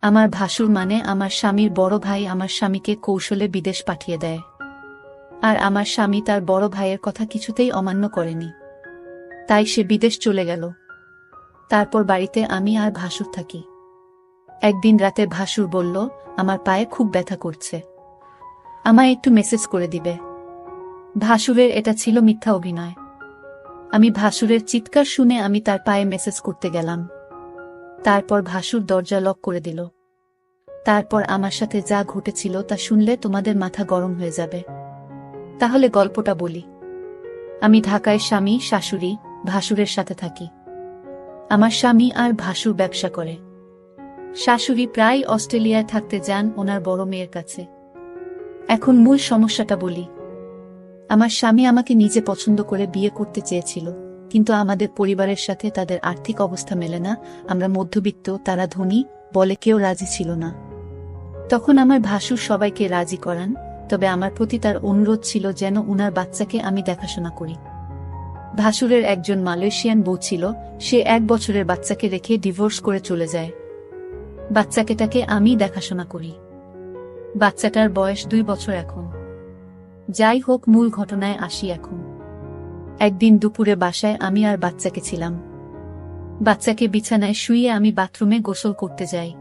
আমার ভাসুর মানে আমার স্বামীর বড় ভাই আমার স্বামীকে কৌশলে বিদেশ পাঠিয়ে দেয়। আর আমার স্বামী তার বড় ভাইয়ের কথা কিছুতেই অমান্য করেনি, তাই সে বিদেশ চলে গেল। তারপর বাড়িতে আমি আর ভাসুর থাকি। একদিন রাতে ভাসুর বলল, আমার পায়ে খুব ব্যথা করছে, আমায় একটু মেসেজ করে দিবে। ভাসুরের এটা ছিল মিথ্যা অভিনয়। আমি ভাসুরের চিৎকার শুনে আমি তার পায়ে মেসেজ করতে গেলাম। তারপর ভাসুর দরজা লক করে দিল। তারপর আমার সাথে যা ঘটেছিল তা শুনলে তোমাদের মাথা গরম হয়ে যাবে। তাহলে গল্পটা বলি। আমি ঢাকায় স্বামী শাশুড়ি ভাসুরের সাথে থাকি। আমার স্বামী আর ভাসুর ব্যবসা করে। শাশুড়ি প্রায় অস্ট্রেলিয়ায় থাকতে যান ওনার বড় মেয়ের কাছে। এখন মূল সমস্যাটা বলি। আমার স্বামী আমাকে নিজে পছন্দ করে বিয়ে করতে চেয়েছিল, কিন্তু আমাদের পরিবারের সাথে তাদের আর্থিক অবস্থা মেলে না। আমরা মধ্যবিত্ত, তারা ধনী, বলে কেউ রাজি ছিল না। তখন আমার ভাসুর সবাইকে রাজি করান, তবে আমার প্রতি তার অনুরোধ ছিল যেন উনার বাচ্চাকে আমি দেখাশোনা করি। ভাসুরের একজন মালয়েশিয়ান বউ ছিল, সে 1 বছরের বাচ্চাকে রেখে ডিভোর্স করে চলে যায়। বাচ্চাকেটাকে আমি দেখাশোনা করি। বাচ্চাটার বয়স 2 বছর এখন। যাই হোক, মূল ঘটনায় আসি এখন। একদিন দুপুরে বাসায় আমি আর বাচ্চাকে ছিলাম। বাচ্চাকে বিছানায় শুইয়ে আমি বাথরুমে গোসল করতে যাই।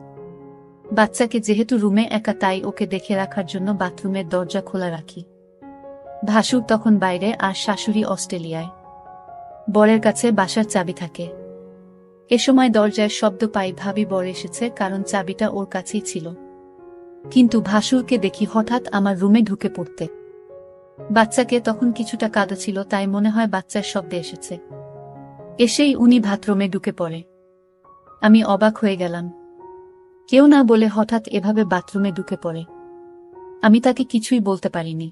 বাচ্চাকে যেহেতু রুমে একা, তাই ওকে দেখে রাখার জন্য বাথরুমের দরজা খোলা রাখি। ভাসুর তখন বাইরে আর শাশুড়ি অস্ট্রেলিয়ায়। বরের কাছে বাসার চাবি থাকে। এ সময় দরজায় শব্দ পাই, ভাবি বর এসেছে, কারণ চাবিটা ওর কাছেই ছিল। কিন্তু ভাসুরকে দেখি হঠাৎ আমার রুমে ঢুকে পড়তে। বাচ্চাকে তখন কিছুটা কাঁদা ছিল, তাই মনে হয় বাচ্চার শব্দে এসেছে। এসেই উনি বাথরুমে ঢুকে পড়ে। আমি অবাক হয়ে গেলাম। কেউ না বলে হঠাৎ এভাবে বাথরুমে ঢুকে পড়ে। আমি তাকে কিছুই বলতে পারিনি।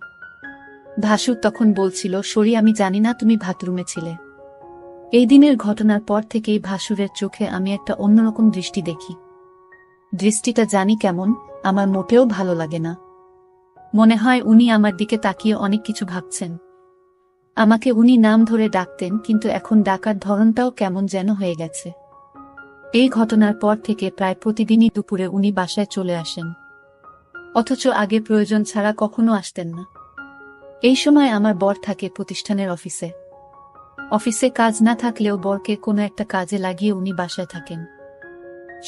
ভাসুর তখন বলছিল, সরি, আমি জানি না তুমি বাথরুমে ছিলে। এই দিনের ঘটনার পর থেকেই ভাসুরের চোখে আমি একটা অন্যরকম দৃষ্টি দেখি। দৃষ্টিটা জানি কেমন, আমার মোটেও ভালো লাগে না। মনে হয় উনি আমার দিকে তাকিয়ে অনেক কিছু ভাবছেন। আমাকে উনি নাম ধরে ডাকতেন, কিন্তু এখন ডাকার ধরনটাও কেমন যেন হয়ে গেছে। এই ঘটনার পর থেকে প্রায় প্রতিদিনই দুপুরে উনি বাসায় চলে আসেন, অথচ আগে প্রয়োজন ছাড়া কখনো আসতেন না। এই সময় আমার বর থাকে প্রতিষ্ঠানের অফিসে। অফিসে কাজ না থাকলেও বরকে কোনো একটা কাজে লাগিয়ে উনি বাসায় থাকেন।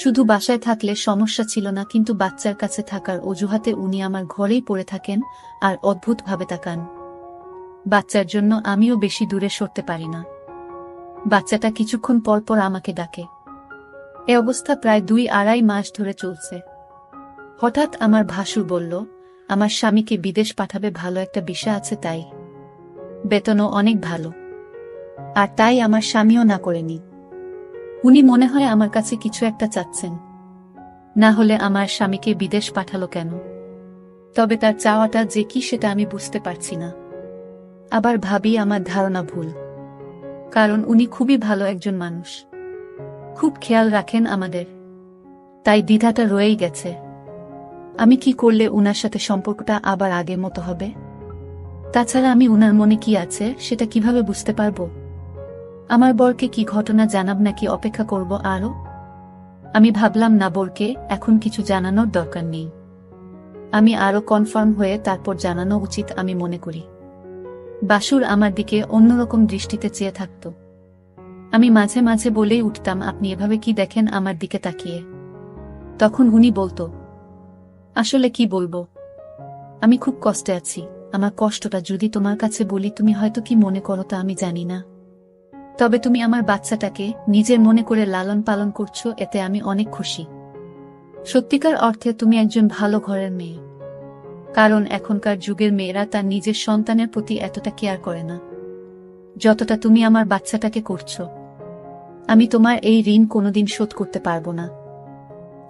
শুধু বাসায় থাকলে সমস্যা ছিল না, কিন্তু বাচ্চার কাছে থাকার অজুহাতে উনি আমার ঘরেই পড়ে থাকেন আর অদ্ভুতভাবে তাকান। বাচ্চার জন্য আমিও বেশি দূরে সরতে পারি না। বাচ্চাটা কিছুক্ষণ পর পর আমাকে ডাকে। এ অবস্থা প্রায় 2-2.5 মাস ধরে চলছে। হঠাৎ আমার ভাসুর বলল, আমার স্বামীকে বিদেশ পাঠাবে, ভালো একটা ভিসা আছে, তাই বেতনও অনেক ভালো। আর তাই আমার স্বামীও না করেনি। উনি মনে হয় আমার কাছে কিছু একটা চাচ্ছেন, না হলে আমার স্বামীকে বিদেশ পাঠালো কেন? তবে তার চাওয়াটা যে কি সেটা আমি বুঝতে পারছি না। আবার ভাবি আমার ধারণা ভুল, কারণ উনি খুবই ভালো একজন মানুষ, খুব খেয়াল রাখেন আমাদের। তাই দ্বিধাটা রয়েই গেছে। আমি কি করলে উনার সাথে সম্পর্কটা আবার আগের মতো হবে? তাছাড়া আমি উনার মনে কি আছে সেটা কিভাবে বুঝতে পারবো? আমার বরকে কি ঘটনা জানাব, নাকি অপেক্ষা করব আরো? আমি ভাবলাম না, বরকে এখন কিছু জানানোর দরকার নেই। আমি আরো কনফার্ম হয়ে তারপর জানানো উচিত আমি মনে করি। বাসুর আমার দিকে অন্যরকম দৃষ্টিতে চেয়ে থাকত। আমি মাঝে মাঝে বলেই উঠতাম, আপনি এভাবে কি দেখেন আমার দিকে তাকিয়ে? তখন উনি বলতো, আসলে কি বলবো, আমি খুব কষ্টে আছি। আমার কষ্টটা যদি তোমার কাছে বলি তুমি হয়তো কি মনে করো তা আমি জানি না, তবে তুমি আমার বাচ্চাটাকে নিজের মনে করে লালন পালন করছো, এতে আমি অনেক খুশি। সত্যিকার অর্থে তুমি একজন ভালো ঘরের মেয়ে, কারণ এখনকার যুগের মেয়েরা তার নিজের সন্তানের প্রতি এতটা কেয়ার করে না যতটা তুমি আমার বাচ্চাটাকে করছো। আমি তোমার এই ঋণ কোনোদিন শোধ করতে পারবো না।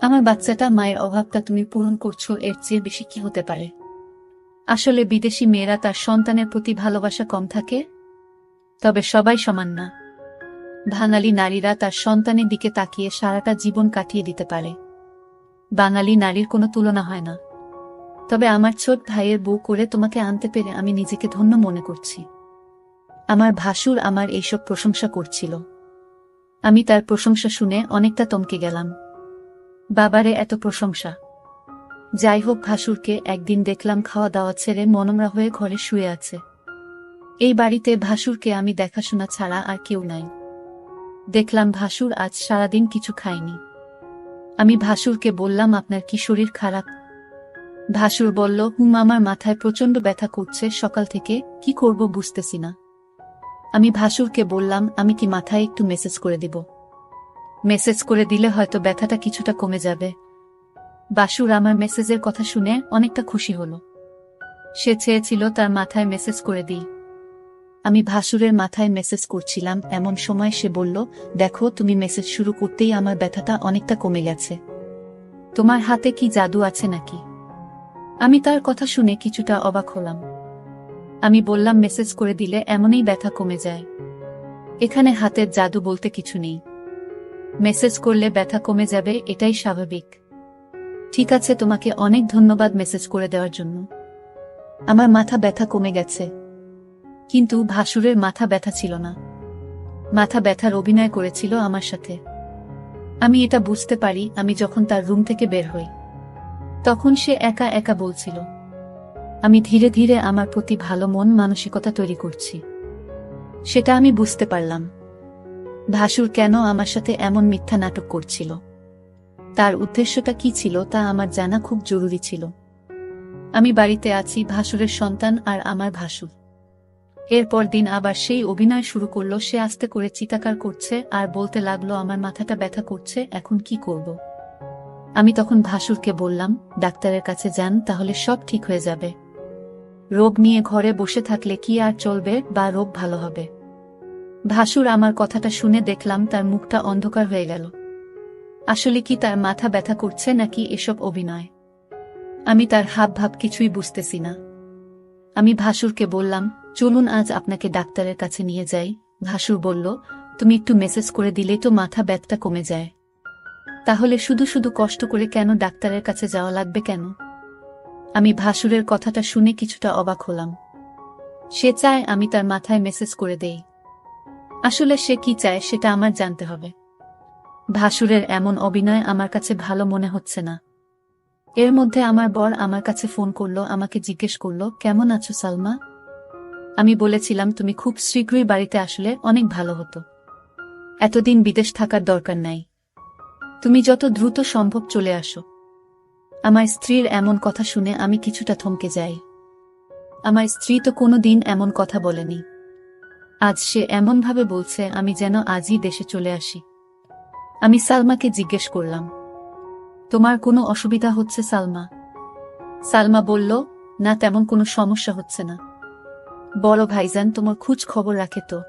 আমার বাচ্চাটা, মায়ের অভাবটা তুমি পূরণ করছো, এর চেয়ে বেশি কি হতে পারে? আসলে বিদেশি মেয়েরা তার সন্তানের প্রতি ভালোবাসা কম থাকে, তবে সবাই সমান না। বাঙালি নারীরা তার সন্তানের দিকে তাকিয়ে সারাটা জীবন কাটিয়ে দিতে পারে। বাঙালি নারীর কোনো তুলনা হয় না। তবে আমার ছোট ভাইয়ের বউ করে তোমাকে আনতে পেরে আমি নিজেকে ধন্য মনে করছি। আমার ভাসুর আমার এইসব প্রশংসা করছিল। আমি তার প্রশংসা শুনে অনেকটা থমকে গেলাম। বাবারে এত প্রশংসা। যাই হোক, ভাসুরকে একদিন দেখলাম খাওয়া দাওয়া ছেড়ে মনমরা হয়ে ঘরে শুয়ে আছে। এই বাড়িতে ভাসুরকে আমি দেখাশোনা ছাড়া আর কেউ নাই। দেখলাম ভাসুর আজ সারাদিন কিছু খায়নি। আমি ভাসুরকে বললাম, আপনার কি শরীর খারাপ? ভাসুর বলল, আমার মাথায় প্রচণ্ড ব্যথা করছে সকাল থেকে, কি করব বুঝতেছি না। আমি ভাসুরকে বললাম, আমি কি মাথায় একটু মেসেজ করে দিব? মেসেজ করে দিলে হয়তো ব্যথাটা কিছুটা কমে যাবে। ভাসুর আমার মেসেজের কথা শুনে অনেকটা খুশি হলো। সে চেয়েছিল তার মাথায় মেসেজ করে দিই। আমি ভাসুরের মাথায় মেসেজ করছিলাম, এমন সময় সে বলল, দেখো, তুমি মেসেজ শুরু করতেই আমার ব্যথাটা অনেকটা কমে গেছে। তোমার হাতে কি জাদু আছে নাকি? আমি তার কথা শুনে কিছুটা অবাক হলাম। আমি বললাম, মেসেজ করে দিলে এমনই ব্যথা কমে যায়। এখানে হাতের জাদু বলতে কিছু নেই। মেসেজ করলে ব্যথা কমে যাবে, এটাই স্বাভাবিক। ঠিক আছে, তোমাকে অনেক ধন্যবাদ মেসেজ করে দেওয়ার জন্য। আমার মাথা ব্যথা কমে গেছে। কিন্তু ভাসুরের মাথা ব্যথা ছিল না। মাথা ব্যথার অভিনয় করেছিল আমার সাথে। আমি এটা বুঝতে পারি আমি যখন তার রুম থেকে বের হই। তখন সে একা একা বলছিল, আমি ধীরে ধীরে আমার প্রতি ভালো মন মানসিকতা তৈরি করছি। সেটা আমি বুঝতে পারলাম। ভাসুর কেন আমার সাথে এমন মিথ্যা নাটক করছিল, তার উদ্দেশ্যটা কি ছিল তা আমার জানা খুব জরুরি ছিল। আমি বাড়িতে আছি, ভাসুরের সন্তান আর আমার ভাসুর। এরপর দিন আবার সেই অভিনয় শুরু করলো। সে আস্তে করে চিৎকার করছে আর বলতে লাগলো, আমার মাথাটা ব্যথা করছে, এখন কি করব? আমি তখন ভাসুরকে বললাম, ডাক্তারের কাছে যান, তাহলে সব ঠিক হয়ে যাবে। রোগ নিয়ে ঘরে বসে থাকলে কি আর চলবে, বা রোগ ভালো হবে? ভাসুর আমার কথাটা শুনে দেখলাম তার মুখটা অন্ধকার হয়ে গেল। আসলে কি তার মাথা ব্যথা করছে নাকি এসব অভিনয়? আমি তার হাবভাব কিছুই বুঝতেছি না। আমি ভাসুরকে বললাম, চলুন আজ আপনাকে ডাক্তারের কাছে নিয়ে যাই। ভাসুর বলল, তুমি একটু মেসেজ করে দিলেই তো মাথা ব্যথাটা কমে যায়। তাহলে শুধু শুধু কষ্ট করে কেন ডাক্তারের কাছে যাওয়া লাগবে কেন? আমি ভাসুরের কথাটা শুনে কিছুটা অবাক হলাম। সে চায় আমি তার মাথায় মেসেজ করে দেই। আসলে সে কি চায় সেটা আমার জানতে হবে। ভাসুরের এমন অভিনয় আমার কাছে ভালো মনে হচ্ছে না। এর মধ্যে আমার বর আমার কাছে ফোন করলো, আমাকে জিজ্ঞেস করলো, কেমন আছো সালমা? আমি বলেছিলাম, তুমি খুব শীঘ্রই বাড়িতে আসলে অনেক ভালো হতো। এতদিন বিদেশ থাকার দরকার নাই, তুমি যত দ্রুত সম্ভব চলে আসো। আমার স্ত্রীর এমন কথা শুনে আমি কিছুটা থমকে যাই। আমার স্ত্রী তো কোনোদিন এমন কথা বলেনি। আজ সে এমনভাবে বলছে আমি যেন আজই দেশে চলে আসি। আমি সালমাকে জিজ্ঞেস করলাম, তোমার কোনো অসুবিধা হচ্ছে সালমা? সালমা বলল, না, তেমন কোনো সমস্যা হচ্ছে না। বড় ভাইজান তোমার খোঁজ খবর রাখে তো?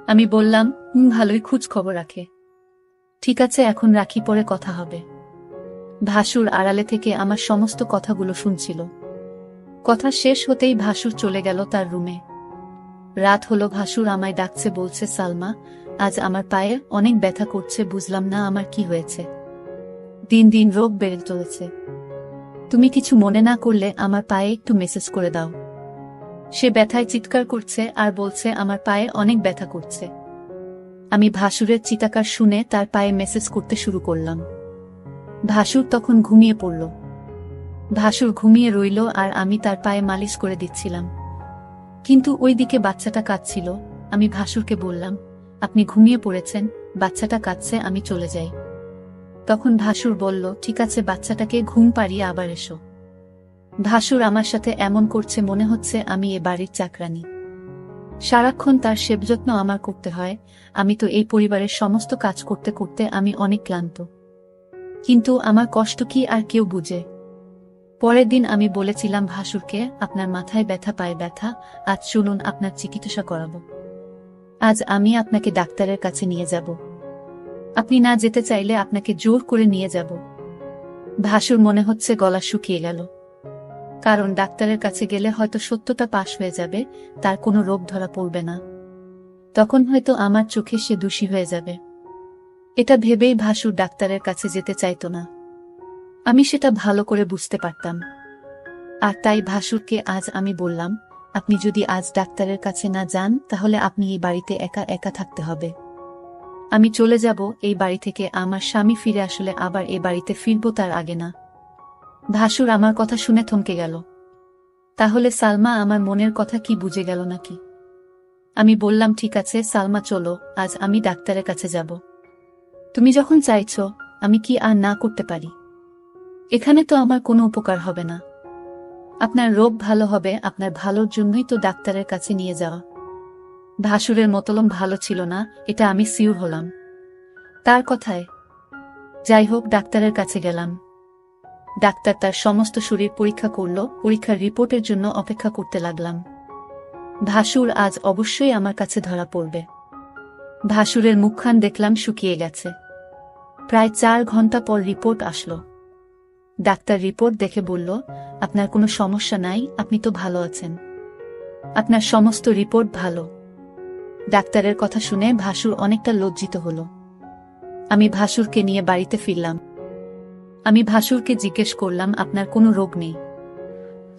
আমি বললাম, ভালোই খোঁজ খবর রাখে। ঠিক আছে, এখন রাখি, পরে কথা হবে। ভাসুর আড়ালে থেকে আমার সমস্ত কথাগুলো শুনছিল। কথা শেষ হতেই ভাসুর চলে গেল তার রুমে। রাত হলো, ভাসুর আমায় ডাকছে, বলছে, সালমা, আজ আমার পায়ে অনেক ব্যথা করছে, বুঝলাম না আমার কি হয়েছে। দিন দিন রোগ বেড়ে চলেছে। তুমি কিছু মনে না করলে আমার পায়ে একটু মেসেজ করে দাও। সে ব্যথায় চিৎকার করছে আর বলছে আমার পায়ে অনেক ব্যথা করছে। আমি ভাসুরের চিৎকার শুনে তার পায়ে মেসেজ করতে শুরু করলাম। ভাসুর তখন ঘুমিয়ে পড়ল। ভাসুর ঘুমিয়ে রইল আর আমি তার পায়ে মালিশ করে দিচ্ছিলাম। কিন্তু ওইদিকে বাচ্চাটা কাঁদছিল। আমি ভাসুরকে বললাম, আপনি ঘুমিয়ে পড়েছেন, বাচ্চাটা কাঁদছে, আমি চলে যাই। তখন ভাসুর বলল, ঠিক আছে, বাচ্চাটাকে ঘুম পাড়িয়ে আবার এসো। ভাসুর আমার সাথে এমন করছে মনে হচ্ছে আমি এ বাড়ির চাকরানী। সারাক্ষণ তার সেবযত্ন আমার করতে হয়। আমি তো এই পরিবারের সমস্ত কাজ করতে করতে আমি অনেক ক্লান্ত। কিন্তু আমার কষ্ট কি আর কেউ বুঝে? পরের দিন আমি বলেছিলাম ভাসুরকে, আপনার মাথায় ব্যথা, পায়ে ব্যথা, আজ চলুন আপনার চিকিৎসা করাবো। আজ আমি আপনাকে ডাক্তারের কাছে নিয়ে যাব। আপনি না যেতে চাইলে আপনাকে জোর করে নিয়ে যাব। ভাসুর মনে হচ্ছে গলা শুকিয়ে গেল। কারণ ডাক্তারের কাছে গেলে হয়তো সত্যটা পাশ হয়ে যাবে, তার কোনো রোগ ধরা পড়বে না। তখন হয়তো আমার চোখে সে দোষী হয়ে যাবে। এটা ভেবেই ভাসুর ডাক্তারের কাছে যেতে চাইতো না। আমি সেটা ভালো করে বুঝতে পারতাম। আর তাই ভাসুরকে আজ আমি বললাম, আপনি যদি আজ ডাক্তারের কাছে না যান তাহলে আপনি এই বাড়িতে একা একা থাকতে হবে। আমি চলে যাব এই বাড়ি থেকে, আমার স্বামী ফিরে আসলে আবার এ বাড়িতে ফিরব, তার আগে না। ভাসুর আমার কথা শুনে থমকে গেল। তাহলে সালমা আমার মনের কথা কি বুঝে গেল নাকি? আমি বললাম, ঠিক আছে সালমা, চলো, আজ আমি ডাক্তারের কাছে যাব। তুমি যখন চাইছো, আমি কি আর না করতে পারি? এখানে তো আমার কোনো উপকার হবে না। আপনার রোগ ভালো হবে, আপনার ভালোর জন্যই তো ডাক্তারের কাছে নিয়ে যাওয়া। ভাসুরের মতলব ভালো ছিল না, এটা আমি সিউর হলাম তার কথায়। যাই হোক, ডাক্তারের কাছে গেলাম। ডাক্তার তার সমস্ত শরীর পরীক্ষা করল, পরীক্ষার রিপোর্টের জন্য অপেক্ষা করতে লাগলাম। ভাসুর আজ অবশ্যই আমার কাছে ধরা পড়বে। ভাসুরের মুখখান দেখলাম শুকিয়ে গেছে। প্রায় 4 ঘন্টা পর রিপোর্ট আসলো। ডাক্তার রিপোর্ট দেখে বলল, আপনার কোনো সমস্যা নাই, আপনি তো ভালো আছেন, আপনার সমস্ত রিপোর্ট ভালো। ডাক্তারের কথা শুনে ভাসুর অনেকটা লজ্জিত হল। আমি ভাসুরকে নিয়ে বাড়িতে ফিরলাম। আমি ভাসুরকে জিজ্ঞেস করলাম, আপনার কোনো রোগ নেই,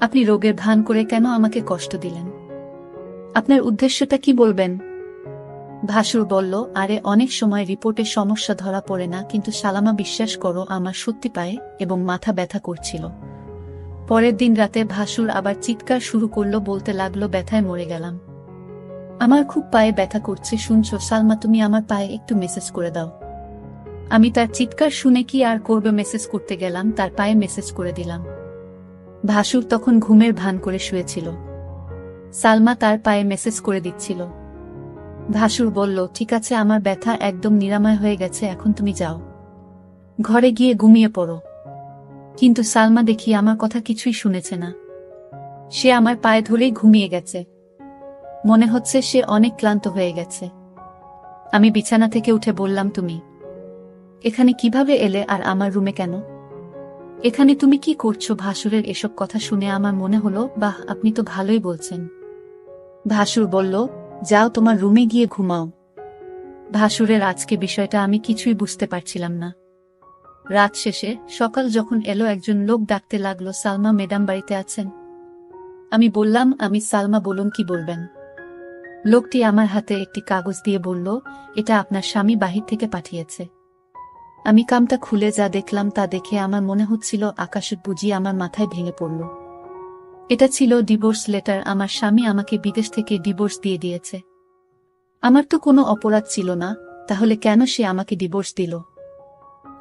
আপনি রোগের ভান করে কেন আমাকে কষ্ট দিলেন? আপনার উদ্দেশ্যটা কি বলবেন? ভাসুর বলল, আরে অনেক সময় রিপোর্টে সমস্যা ধরা পড়ে না, কিন্তু সালামা, বিশ্বাস করো, আমার সত্যি পায়ে এবং মাথা ব্যথা করছিল। পরের দিন রাতে ভাসুর আবার চিৎকার শুরু করলো, বলতে লাগলো, ব্যথায় মরে গেলাম, আমার খুব পায়ে ব্যথা করছে, শুনছো সালমা, তুমি আমার পায়ে একটু মেসেজ করে দাও। আমি তার চিৎকার শুনে কি আর করবে, মেসেজ করতে গেলাম, তার পায়ে মেসেজ করে দিলাম। ভাসুর তখন ঘুমের ভান করে শুয়েছিল। সালমা তার পায়ে মেসেজ করে দিচ্ছিল। ভাসুর বলল, ঠিক আছে, আমার ব্যথা একদম নিরাময় হয়ে গেছে, এখন তুমি যাও, ঘরে গিয়ে ঘুমিয়ে পড়ো। কিন্তু সালমা দেখি আমার কথা কিছুই শুনেছে না। সে আমার পায়ে ধরেই ঘুমিয়ে গেছে। মনে হচ্ছে সে অনেক ক্লান্ত হয়ে গেছে। আমি বিছানা থেকে উঠে বললাম, তুমি এখানে কিভাবে এলে, আর আমার রুমে কেন? এখানে তুমি কি করছো? ভাসুরের এসব কথা শুনে আমার মনে হলো, বাহ, আপনি তো ভালোই বলছেন। ভাসুর বলল, যাও, তোমার রুমে গিয়ে ঘুমাও। ভাসুরের আজকে বিষয়টা আমি কিছুই বুঝতে পারছিলাম না। রাত শেষে সকাল যখন এলো, একজন লোক ডাকতে লাগলো, সালমা ম্যাডাম বাড়িতে আছেন? আমি বললাম, আমি সালমা, বলুন কি বলবেন। লোকটি আমার হাতে একটি কাগজ দিয়ে বলল, এটা আপনার স্বামী বাহির থেকে পাঠিয়েছে। আমি কামটা খুলে যা দেখলাম, তা দেখে আমার মনে হচ্ছিল আকাশের বুঝি আমার মাথায় ভেঙে পড়ল। এটা ছিল ডিভোর্স লেটার। আমার স্বামী আমাকে বিদেশ থেকে ডিভোর্স দিয়ে দিয়েছে। আমার তো কোনো অপরাধ ছিল না, তাহলে কেন সে আমাকে ডিভোর্স দিল?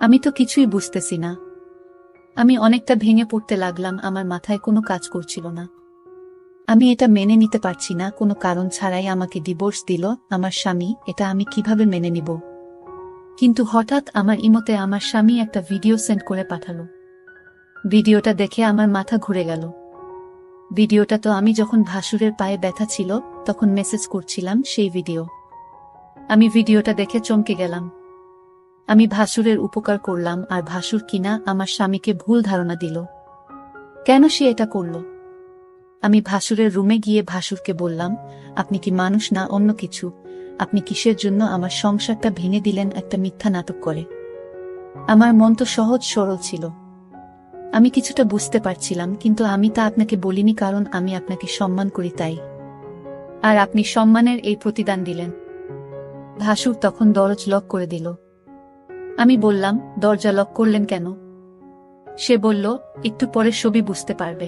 আমি তো কিছুই বুঝতেছি না। আমি অনেকটা ভেঙে পড়তে লাগলাম, আমার মাথায় কোনো কাজ করছিল না। আমি এটা মেনে নিতে পারছি না, কোনো কারণ ছাড়াই আমাকে ডিভোর্স দিল আমার স্বামী, এটা আমি কিভাবে মেনে নিব? কিন্তু হঠাৎ আমার ইমোতে আমার স্বামী একটা ভিডিও সেন্ড করে পাঠালো। ভিডিওটা দেখে আমার মাথা ঘুরে গেল। ভিডিওটা তো আমি যখন ভাসুরের পায়ে ব্যথা ছিল তখন মেসেজ করছিলাম, সেই ভিডিও। আমি ভিডিওটা দেখে চমকে গেলাম। আমি ভাসুরের উপকার করলাম, আর ভাসুর কিনা আমার স্বামীকে ভুল ধারণা দিল। কেন সে এটা করল? আমি ভাসুরের রুমে গিয়ে ভাসুরকে বললাম, আপনি কি মানুষ না অন্য কিছু? আপনি কিসের জন্য আমার সংসারটা ভেঙে দিলেন একটা মিথ্যা নাটক করে? আমার মন তো সহজ সরল ছিল। আমি কিছুটা বুঝতে পারছিলাম, কিন্তু আমি তা আপনাকে বলিনি, কারণ আমি আপনাকে সম্মান করি তাই। আর আপনি সম্মানের এই প্রতিদান দিলেন। ভাসুর তখন দরজা লক করে দিল। আমি বললাম, দরজা লক করলেন কেন? সে বলল, একটু পরে সবই বুঝতে পারবে।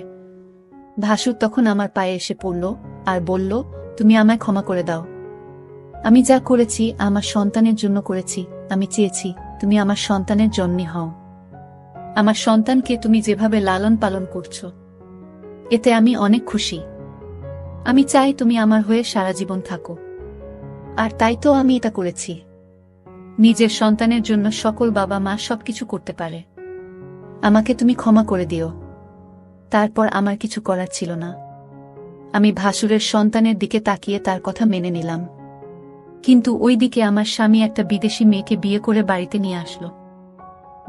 ভাসুর তখন আমার পায়ে এসে পড়ল আর বলল, তুমি আমায় ক্ষমা করে দাও। আমি যা করেছি আমার সন্তানের জন্য করেছি। আমি চেয়েছি তুমি আমার সন্তানের জন্মই হও। আমার সন্তানকে তুমি যেভাবে লালন পালন করছো, এতে আমি অনেক খুশি। আমি চাই তুমি আমার হয়ে সারা জীবন থাকো। আর তাই তো আমি এটা করেছি। নিজের সন্তানের জন্য সকল বাবা মা সবকিছু করতে পারে। আমাকে তুমি ক্ষমা করে দিও। তারপর আমার কিছু করার ছিল না। আমি ভাসুরের সন্তানের দিকে তাকিয়ে তার কথা মেনে নিলাম। কিন্তু ওই দিকে আমার স্বামী একটা বিদেশি মেয়েকে বিয়ে করে বাড়িতে নিয়ে আসলো।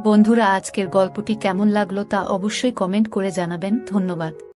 বন্ধুরা, আজকের গল্পটি কেমন লাগলো তা অবশ্যই কমেন্ট করে জানাবেন। ধন্যবাদ।